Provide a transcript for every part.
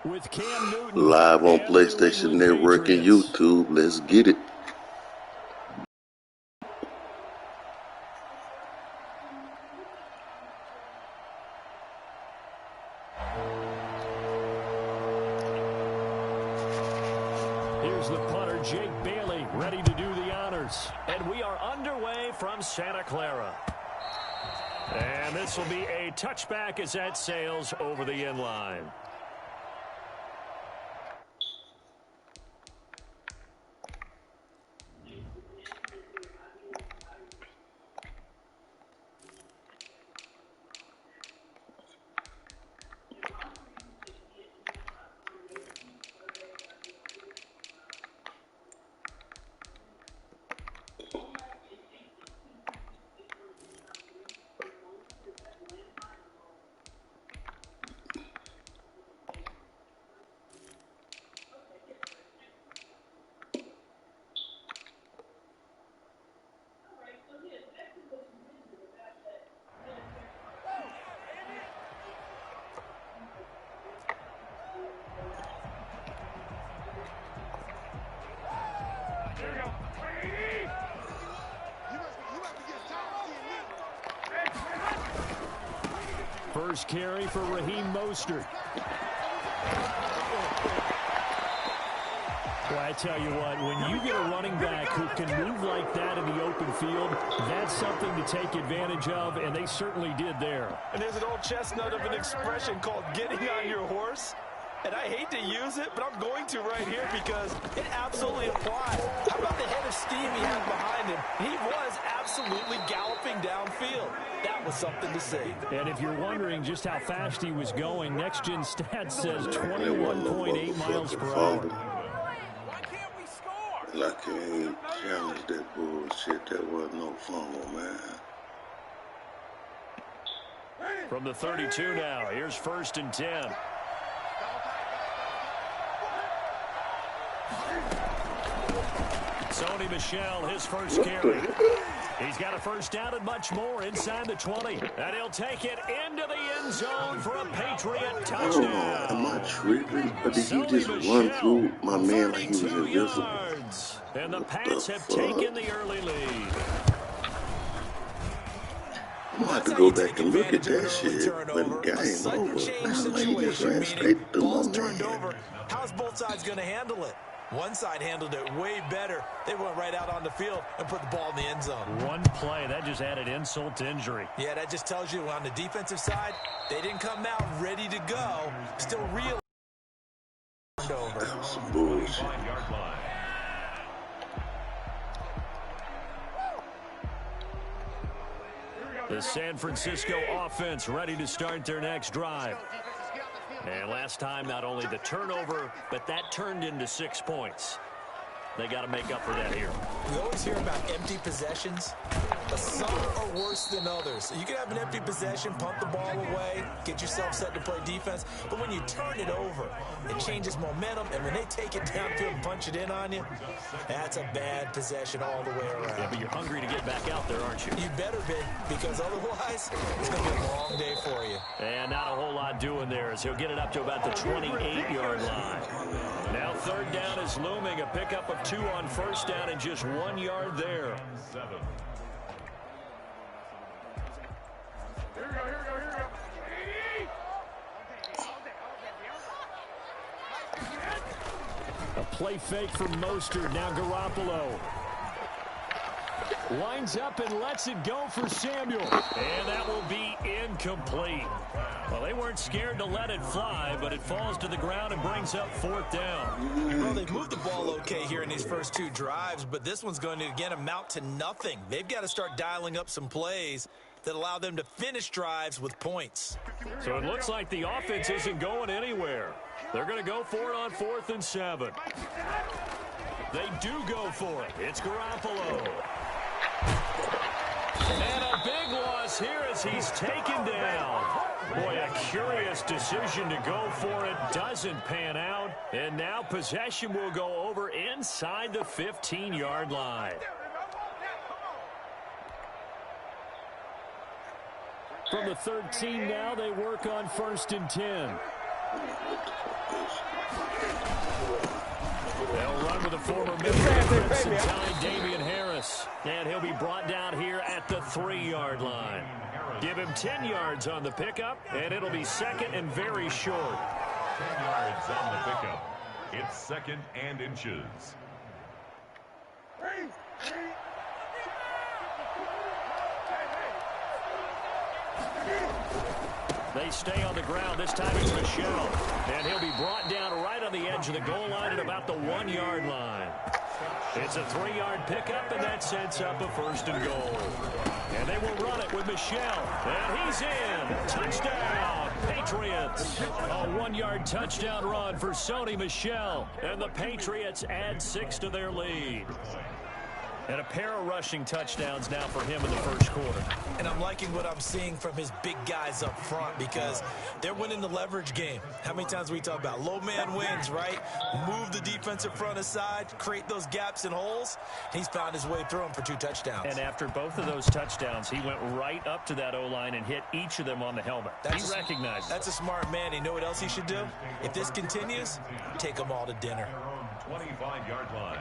with Cam Newton. Live on PlayStation Network and YouTube. Let's get it. Here's the punter, Jake Bailey, ready to do the honors. And we are underway from Santa Clara. And this will be a touchback as that sails over the end line. First carry for Raheem Mostert. Well, I tell you what, when you get a running back who can move like that in the open field, that's something to take advantage of, and they certainly did there. And there's an old chestnut of an expression called getting on your horse. And I hate to use it, but I'm going to right here because it absolutely applies. How about the head of steam he had behind him? He was absolutely galloping downfield. That was something to see. And if you're wondering just how fast he was going, Next Gen Stats says 21.8 miles per hour. Why can't we score? I can't challenge that bullshit. That wasn't no fumble, man. From the 32 now, here's 1st and 10. Sony Michel, his first carry. He's got a first down and much more inside the 20. And he'll take it into the end zone for a Patriot touchdown. Oh, am I tripping? Or did he just run through my man like he was invisible? Yards. And the Pats have taken the early lead. I'm going to have to go back and look at that shit when the game's over. Like he just ran straight through my man. How's both sides going to handle it? One side handled it way better. They went right out on the field and put the ball in the end zone. One play, that just added insult to injury. Yeah, that just tells you on the defensive side, they didn't come out ready to go. Still real. That was some bullshit. The San Francisco offense ready to start their next drive. And last time, not only the turnover, but that turned into 6 points. They got to make up for that here. We always hear about empty possessions, but some are worse than others. You can have an empty possession, punt the ball away, get yourself set to play defense, but when you turn it over, it changes momentum, and when they take it downfield and punch it in on you, that's a bad possession all the way around. Yeah, but you're hungry to get back out there, aren't you? You better be, because otherwise, it's going to be a long day for you. And not a whole lot doing there as he'll get it up to about the 28-yard line. Now 3rd down is looming, a pickup of 2 on 1st down and just 1 yard there. A play fake from Mostert, now Garoppolo. Winds up and lets it go for Samuel. And that will be incomplete. Well, they weren't scared to let it fly, but it falls to the ground and brings up 4th down. Well, they've moved the ball okay here in these first 2 drives, but this one's going to, again, amount to nothing. They've got to start dialing up some plays that allow them to finish drives with points. So it looks like the offense isn't going anywhere. They're going to go for it on 4th and 7. They do go for it. It's Garoppolo. And a big loss here as he's taken down. Boy, a curious decision to go for it. Doesn't pan out. And now possession will go over inside the 15-yard line. From the 13 now, they work on 1st and 10. former member of Crimson Tide, Damian Harris. And he'll be brought down here at the 3-yard line. Give him 10 yards on the pickup, and it'll be second and very short. 10 yards on the pickup. It's second and inches. They stay on the ground. This time it's Michelle. And he'll be brought down right on the edge of the goal line at about the 1-yard line. It's a 3-yard pickup, and that sets up a first and goal. And they will run it with Michelle. And he's in. Touchdown, Patriots. A 1-yard touchdown run for Sony Michel. And the Patriots add 6 to their lead. And a pair of rushing touchdowns now for him in the first quarter. And I'm liking what I'm seeing from his big guys up front because they're winning the leverage game. How many times we talk about low man wins, right? Move the defensive front aside, create those gaps and holes. He's found his way through them for 2 touchdowns. And after both of those touchdowns, he went right up to that O-line and hit each of them on the helmet. He recognized it. That's a smart man. You know what else he should do? If this continues, take them all to dinner. 25-yard line.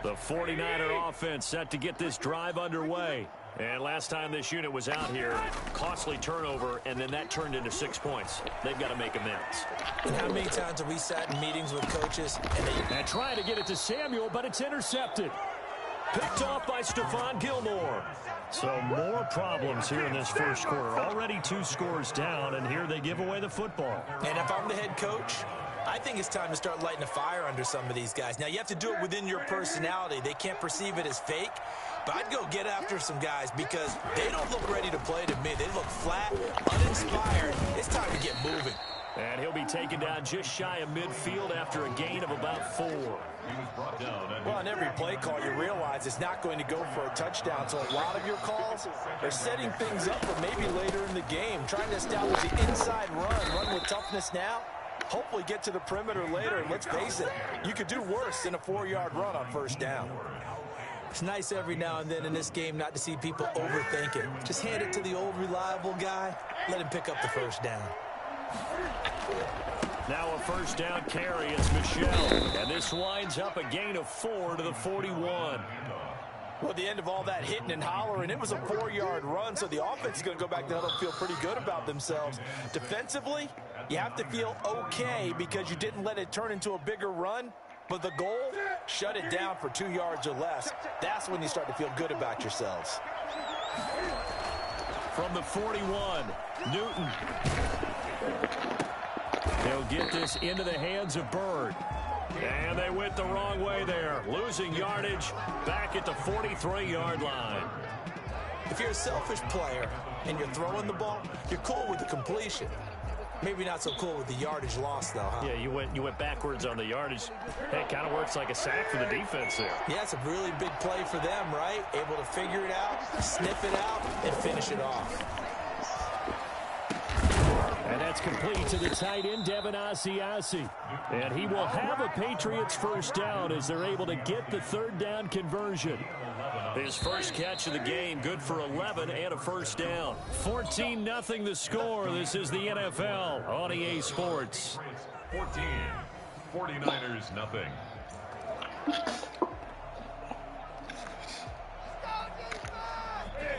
The 49er offense set to get this drive underway. And last time this unit was out here, costly turnover, and then that turned into 6 points. They've got to make amends. And how many times have we sat in meetings with coaches and trying to get it to Samuel, but it's intercepted. Picked off by Stephon Gilmore. So more problems here in this first quarter. Already 2 scores down, and here they give away the football. And if I'm the head coach, I think it's time to start lighting a fire under some of these guys. Now, you have to do it within your personality. They can't perceive it as fake. But I'd go get after some guys because they don't look ready to play to me. They look flat, uninspired. It's time to get moving. And he'll be taken down just shy of midfield after a gain of about 4. He was brought down. Well, on every play call, you realize it's not going to go for a touchdown. So a lot of your calls are setting things up for maybe later in the game, trying to establish the inside run with toughness now. Hopefully get to the perimeter later, and let's face it, you could do worse than a 4-yard run on first down. It's nice every now and then in this game not to see people overthink it. Just hand it to the old reliable guy, let him pick up the first down. Now a first down carry, it's Michelle, and this winds up a gain of 4 to the 41. Well, at the end of all that hitting and hollering, it was a 4-yard run, so the offense is going to go back down and feel pretty good about themselves. Defensively, you have to feel okay because you didn't let it turn into a bigger run, but the goal, shut it down for 2 yards or less. That's when you start to feel good about yourselves. From the 41, Newton. They'll get this into the hands of Bird. And they went the wrong way there. Losing yardage back at the 43-yard line. If you're a selfish player and you're throwing the ball, you're cool with the completion. Maybe not so cool with the yardage loss, though, huh? Yeah, you went backwards on the yardage. Hey, it kind of works like a sack for the defense there. Yeah, it's a really big play for them, right? Able to figure it out, sniff it out, and finish it off. And that's complete to the tight end, Devin Asiasi. And he will have a Patriots first down as they're able to get the third down conversion. His first catch of the game, good for 11 and a first down. 14-0 the score. This is the NFL on EA Sports. 14, 49ers nothing.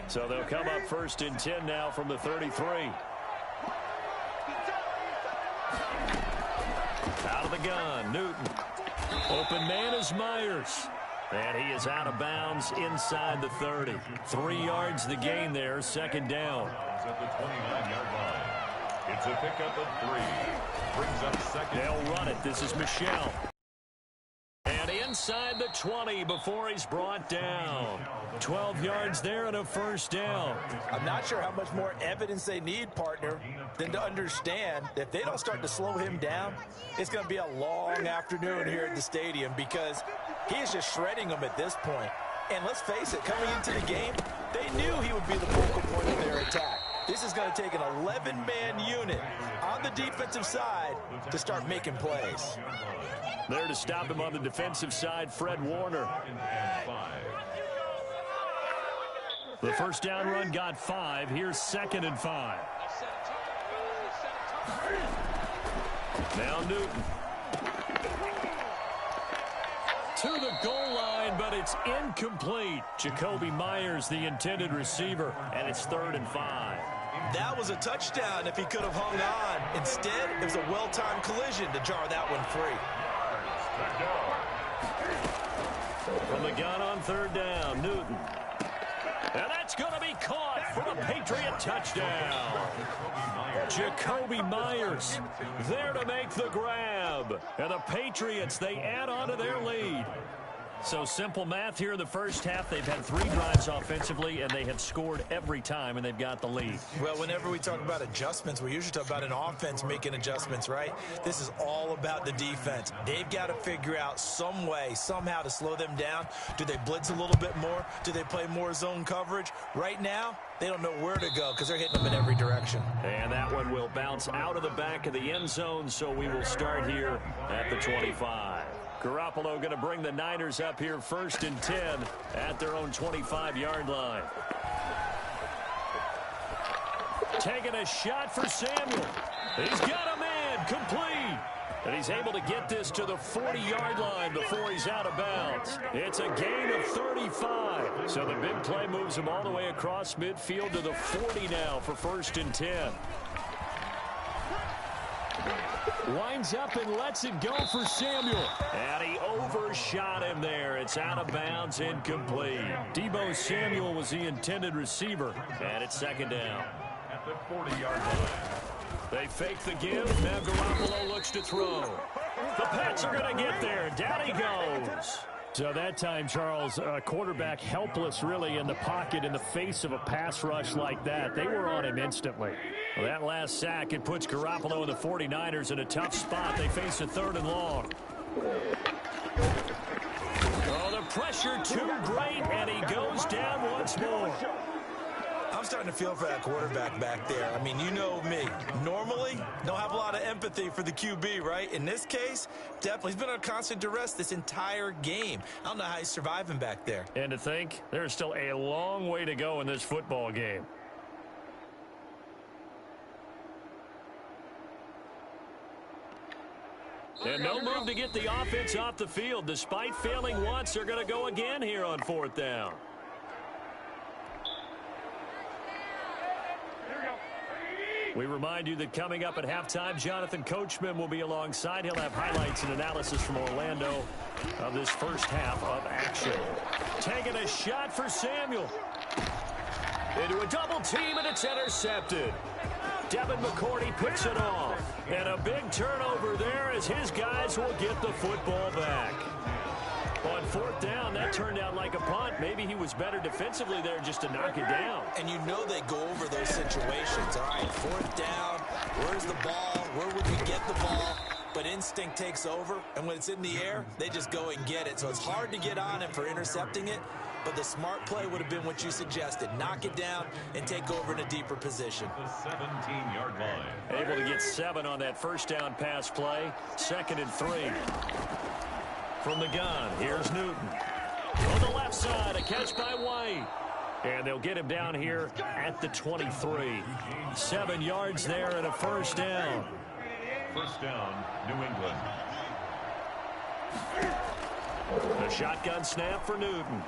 So they'll come up first and 10 now from the 33. Out of the gun, Newton. Open man is Myers. And he is out of bounds inside the 30. 3 yards the gain there, second down. At the 29-yard line. It's a pickup of 3. Brings up second. They'll run it. This is Michelle. And inside the 20 before he's brought down. 12 yards there and a first down. I'm not sure how much more evidence they need, partner, than to understand that if they don't start to slow him down, it's going to be a long afternoon here at the stadium because he is just shredding them at this point. And let's face it, coming into the game, they knew he would be the focal point of their attack. This is going to take an 11-man unit on the defensive side to start making plays. There to stop him on the defensive side, Fred Warner. The first down run got 5. Here's 2nd and 5. Now Newton. to the goal line, but it's incomplete. Jacoby Myers, the intended receiver, and it's 3rd and 5. That was a touchdown if he could have hung on. Instead, it was a well-timed collision to jar that one free. From the gun on 3rd down, Newton. And that's going to be caught for the Patriot touchdown. Jacoby Myers there to make the grab. And the Patriots, they add on to their lead. So simple math here in the first half. They've had 3 drives offensively, and they have scored every time, and they've got the lead. Well, whenever we talk about adjustments, we usually talk about an offense making adjustments, right? This is all about the defense. They've got to figure out some way, somehow to slow them down. Do they blitz a little bit more? Do they play more zone coverage? Right now, they don't know where to go because they're hitting them in every direction. And that one will bounce out of the back of the end zone, so we will start here at the 25. Garoppolo going to bring the Niners up here 1st and 10 at their own 25-yard line. Taking a shot for Samuel. He's got him in, complete. And he's able to get this to the 40-yard line before he's out of bounds. It's a gain of 35. So the big play moves him all the way across midfield to the 40 now for 1st and 10. Winds up and lets it go for Samuel. And he overshot him there. It's out of bounds, incomplete. Deebo Samuel was the intended receiver. And it's 2nd down. At the 40-yard line. They fake the give. Now Garoppolo looks to throw. The Pats are going to get there. Down he goes. So that time, Charles, quarterback helpless really in the pocket in the face of a pass rush like that. They were on him instantly. Well, that last sack, it puts Garoppolo and the 49ers in a tough spot. They face a 3rd and long. Oh, the pressure too great, and he goes down once more. I'm starting to feel for that quarterback back there. I mean, you know me. Normally, don't have a lot of empathy for the QB, right? In this case, definitely. He's been on constant duress this entire game. I don't know how he's surviving back there. And to think, there's still a long way to go in this football game. And no move to get the offense off the field. Despite failing once, they're going to go again here on 4th down. We remind you that coming up at halftime, Jonathan Coachman will be alongside. He'll have highlights and analysis from Orlando of this first half of action. Taking a shot for Samuel. Into a double team, and it's intercepted. Devin McCourty picks it off. And a big turnover there as his guys will get the football back. On 4th down, that turned out like a punt. Maybe he was better defensively there just to knock it down. And you know they go over those situations. All right, 4th down, where's the ball? Where would we get the ball? But instinct takes over, and when it's in the air, they just go and get it. So it's hard to get on him for intercepting it, but the smart play would have been what you suggested. Knock it down and take over in a deeper position. The 17-yard line. Able to get 7 on that 1st down pass play. 2nd and 3. From the gun, here's Newton. On the left side, a catch by White. And they'll get him down here at the 23. 7 yards there and a 1st down. 1st down, New England. A shotgun snap for Newton.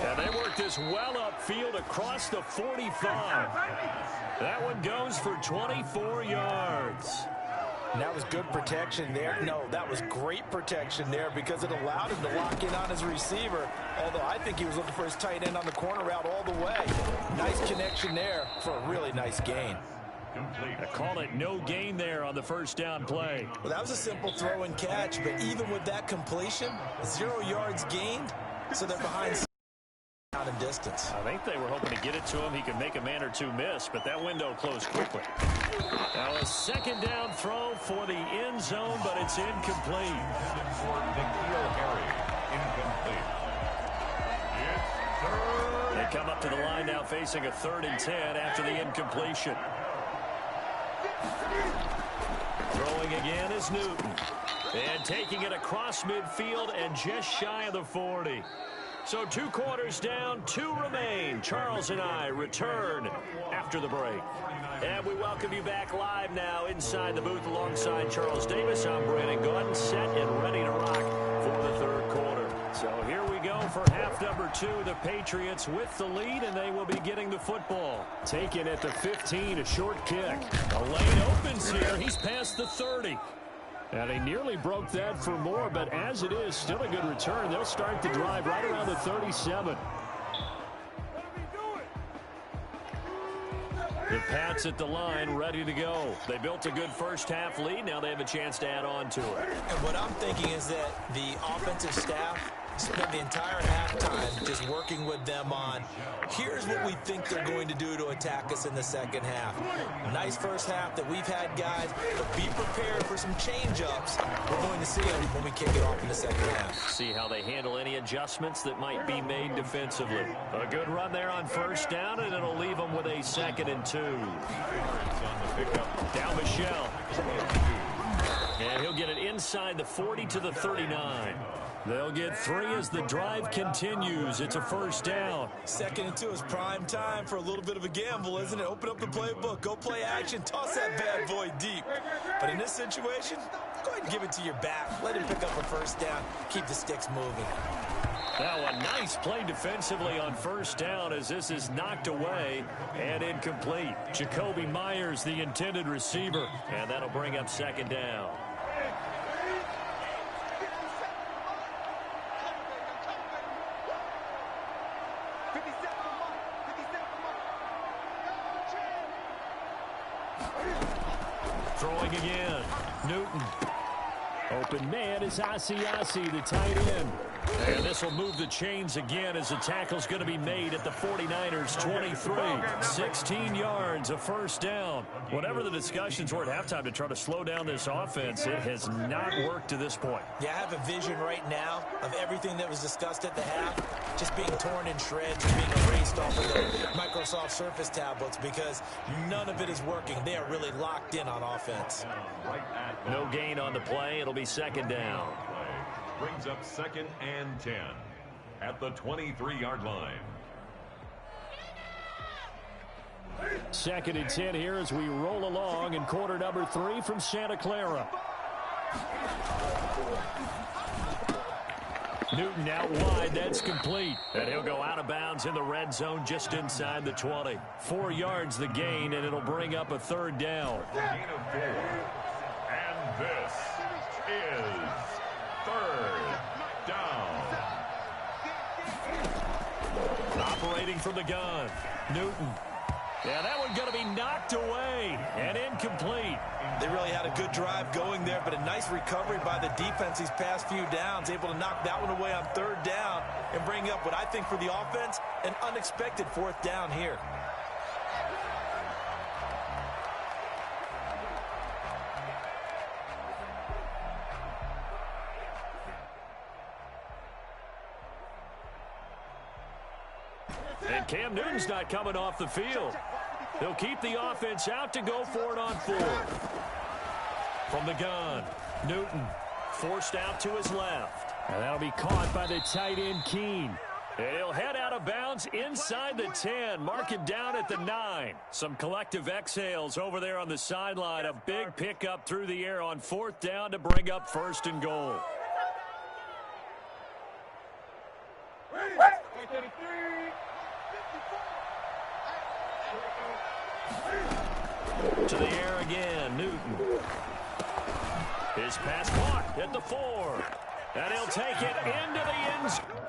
And they work this well upfield across the 45. That one goes for 24 yards. And that was good protection there. No, that was great protection there because it allowed him to lock in on his receiver, although I think he was looking for his tight end on the corner route all the way. Nice connection there for a really nice gain. I call it no gain there on the 1st down play. Well, that was a simple throw and catch, but even with that completion, 0 yards gained, so they're behind out in distance. I think they were hoping to get it to him. He could make a man or two miss, but that window closed quickly. Now a 2nd down throw for the end zone, but it's incomplete. They come up to the line now facing a 3rd and 10 after the incompletion. Throwing again is Newton. And taking it across midfield and just shy of the 40. So 2 quarters down, 2 remain. Charles and I return after the break. And we welcome you back live now inside the booth alongside Charles Davis. I'm Brandon Gaudin, set and ready to rock for the third quarter. So here we go for half number 2. The Patriots with the lead, and they will be getting the football. Taken at the 15, a short kick. The lane opens here. He's past the 30. And he nearly broke that for more, but as it is, still a good return. They'll start the drive right around the 37. The Pats at the line, ready to go. They built a good first-half lead. Now they have a chance to add on to it. And what I'm thinking is that the offensive staff spent the entire halftime just working with them on, here's what we think they're going to do to attack us in the second half. Nice first half that we've had, guys, but be prepared for some change-ups. We're going to see it when we kick it off in the second half. See how they handle any adjustments that might be made defensively. A good run there on first down, and it'll leave them with a 2nd and 2. Down Michelle. And he'll get it inside the 40 to the 39. They'll get 3 as the drive continues. It's a first down. 2nd and 2 is prime time for a little bit of a gamble, isn't it? Open up the playbook, go play action, toss that bad boy deep. But in this situation, go ahead and give it to your back. Let him pick up a first down. Keep the sticks moving. Now a nice play defensively on first down as this is knocked away and incomplete. Jacoby Myers, the intended receiver, and that'll bring up 2nd down. Throwing again. Newton. Open man is Asiasi, the tight end. And this will move the chains again as the tackle's going to be made at the 49ers 23. 16 yards, a first down. Whatever the discussions were at halftime to try to slow down this offense, it has not worked to this point. Yeah, I have a vision right now of everything that was discussed at the half just being torn in shreds and being erased off of the Microsoft Surface tablets because none of it is working. They are really locked in on offense. No gain on the play. It'll be 2nd down. Brings up 2nd and 10 at the 23-yard line. 2nd and 10 here as we roll along in quarter number 3 from Santa Clara. Newton out wide. That's complete. And he'll go out of bounds in the red zone just inside the 20. 4 yards the gain, and it'll bring up a 3rd down. Gain of 4. And this is 3rd down. Operating from the gun. Newton. Yeah, that one's going to be knocked away and incomplete. They really had a good drive going there, but a nice recovery by the defense these past few downs, able to knock that one away on 3rd down and bring up what I think for the offense, an unexpected 4th down here. And Cam Newton's not coming off the field. They'll keep the offense out to go for it on 4th. From the gun, Newton forced out to his left. And that'll be caught by the tight end, Keene. And he'll head out of bounds inside the 10. Mark it down at the 9. Some collective exhales over there on the sideline. A big pickup through the air on 4th down to bring up 1st and goal. To the air again, Newton. His pass blocked at the 4. And he'll take it into the end zone.